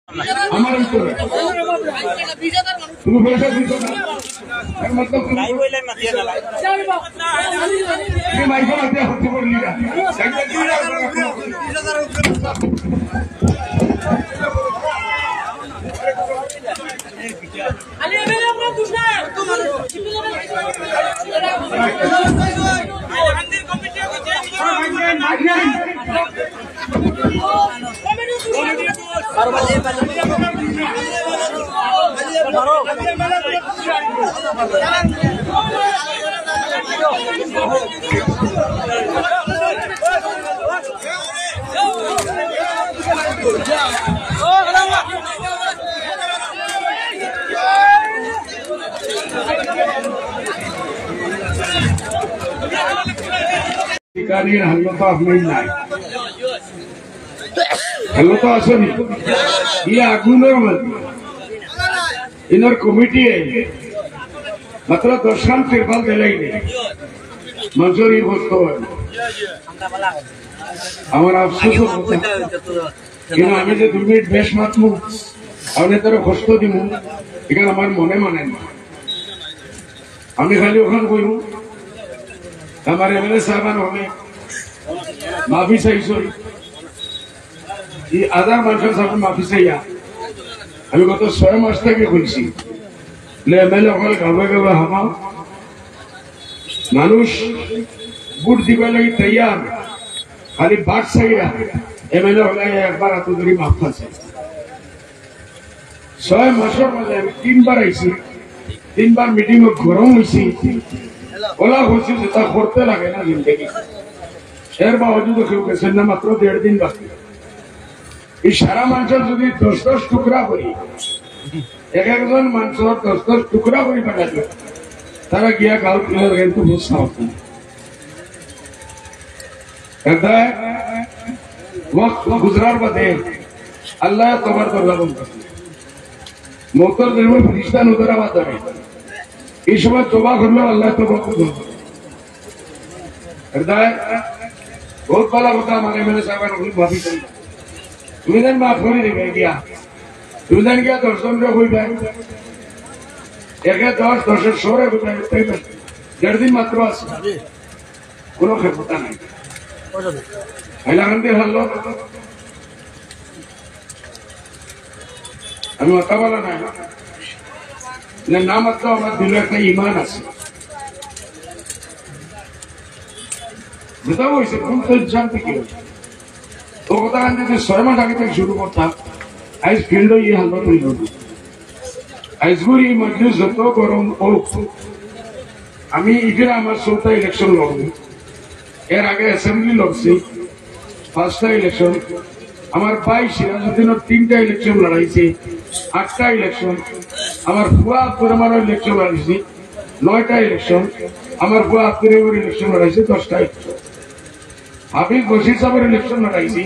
আমার ভিতরে তুমি পয়সা দিচ্ছ না এর মতলব তুমি মাইকে মাতিয়া হতে বললি না हल्लो तो आप नहीं लाए हल्लो तो असनी ये आगुनर इनर कमिटी है मतलब दर्शन तिरपाल दिलाई नहीं मंजूर ये वस्तु है हमारा अफसोस होता है इन हमें जो 2 मिनट बेश मत मु हमने तेरे वस्तु दी मु इकन हमारे मोने माने हमें खाली उखान कोई हूँ हमारे एमएलए साहबान हमें माफी सही सोई ये आधार मानकर साहब माफी सही आ अभी को तो स्वयं अस्ता की खुलसी ले एमएलए होल गावे गावे हमा मानुष बुट दिवाले लगी तैयार खाली बात सही आ एमएलए होला एक बार तो तेरी माफ से स्वयं मशवर में 3 बार ऐसी 3 बार मीटिंग में गरम हुई ओला खुशी से ता खोरते लगे ना जिंदगी शेर बावजूद क्यों के सन्ना मात्र 1.5 दिन बाकी इशारा मानसर जुदी 10 टुकड़ा करी एक जन मानसर 10 टुकड़ा करी पाठालो तारा गया गाँव क्लियर गए तो बहुत साफ कहता है वक्त गुजरार बदे अल्लाह तबार तल्ला बनता मोतर दिन में फरिश्ता उधर आवाज है इस समय तोबा कर लो अल्लाह तोबा को दो कहता है बहुत बड़ा होता हमारे मेरे साहब ने माफी करी तुम्हें माफ करी दे गया तुम्हें क्या दर्शन जो हुई भाई एक 10 सोरे रुपए 1.5 दिन मात्र কোনো ক্ষমতা নাই হাইলাকান্দি হলো আমি কথা বলা নাই না নাম তো আমার দিলে একটা ঈমান আছে যেটা হইছে কোন তো জানতে কি তো কথা কান্দি যে 6 মাস আগে থেকে শুরু করতাম আজ ফিল্ড এই হালত হইল আজগুরি মজলিস যত গরম ও আমি ইগরা আমার 4টা ইলেকশন লড়ব এর আগে অ্যাসেম্বলি লড়ছি 5টা ইলেকশন আমার ভাই সিরাজউদ্দিনের 3টা ইলেকশন লড়াইছি 8টা ইলেকশন আমার ফুয়া আব্দুর রহমানের ইলেকশন লড়াইছি 9টা ইলেকশন আমার ফুয়া আব্দুর রহমানের ইলেকশন লড়াইছি 10টা ইলেকশন হাফিজ বশির সাহেবের ইলেকশন লড়াইছি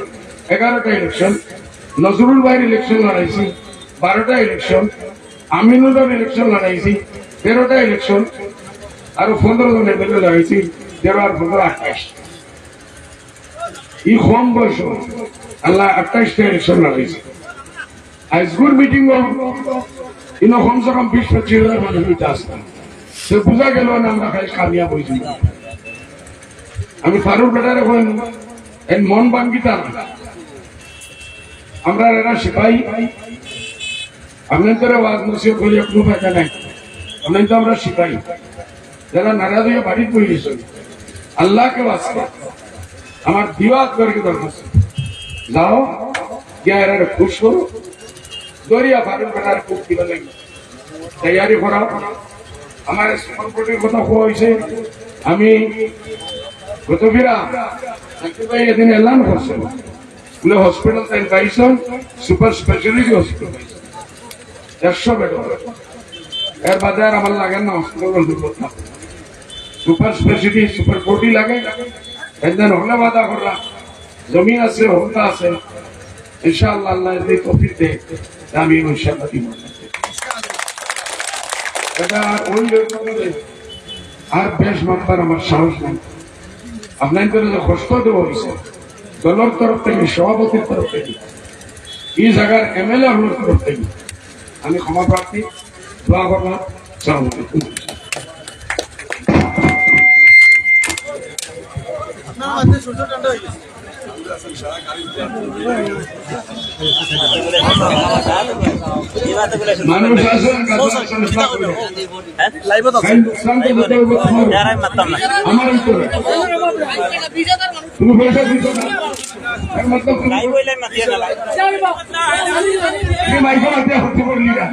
11টা ইলেকশন নজরুল ভাইয়ের ইলেকশন লড়াইছি 12টা ইলেকশন আমিনুলের ইলেকশন লড়াইছি 13টা ইলেকশন আর 15 জন এমএলএ লড়াইছি 13 আর 15 28 এই কম বয়স আল্লাহ 28টা ইলেকশন লড়াইছি আজগুর মিটিং ইনো কমসে কম 20-25 হাজার মানুষ হইতে আসতাম সে বোঝা গেল না আমরা খালি কামিয়াব হয়েছি আমি ফারুক বেটারে কইন এর মন বাঙ্গিতা না আমরা এরা সিপাহী আপনাদের আওয়াজ নসিহত করি কোনো ফায়দা নাই আপনাদের তো আমরা সিপাহী যারা নারাজ হয়ে বাড়ি পড়ে গেছেন আল্লাহকে বাঁচতে আমার দিওয়াত করে দরকার যাও গিয়া এরা খুশ করো দরিয়া ফারুক বেটার খুব দিবা লাগে তৈয়ারি করাও আমার সুপারকোর্টের কথা কোয়া হয়েছে আমি গতবিরা ভাই এদিন এলান করছে বলে হসপিটাল তাই পাইছেন সুপার স্পেশালিটি হসপিটাল 100 বেড এর বাজার আমার লাগে না হসপিটাল সুপার স্পেশালিটি সুপার কোটি লাগে একদিন হলে বাধা করলাম জমিন আছে হোতা আছে ইনশাআল্লাহ আল্লাহ যদি তৌফিক দেয় আমি ইনশাআল্লাহ দিব এটা ওই আর বেশ মানবার আমার সাহস নেই আপনাদের যে কষ্ট দেওয়া হয়েছে দলের তরফ থেকে সভাপতির তরফ থেকে এই জায়গার এমএলএ অনুরোধ করতে আমি ক্ষমা প্রার্থী দোয়া করলাম। সালাম আলাইকুম। মানুষ আসেন আমার তুমি পয়সা দিচ্ছ না মাইকে মাতিয়ে হতে পারলি না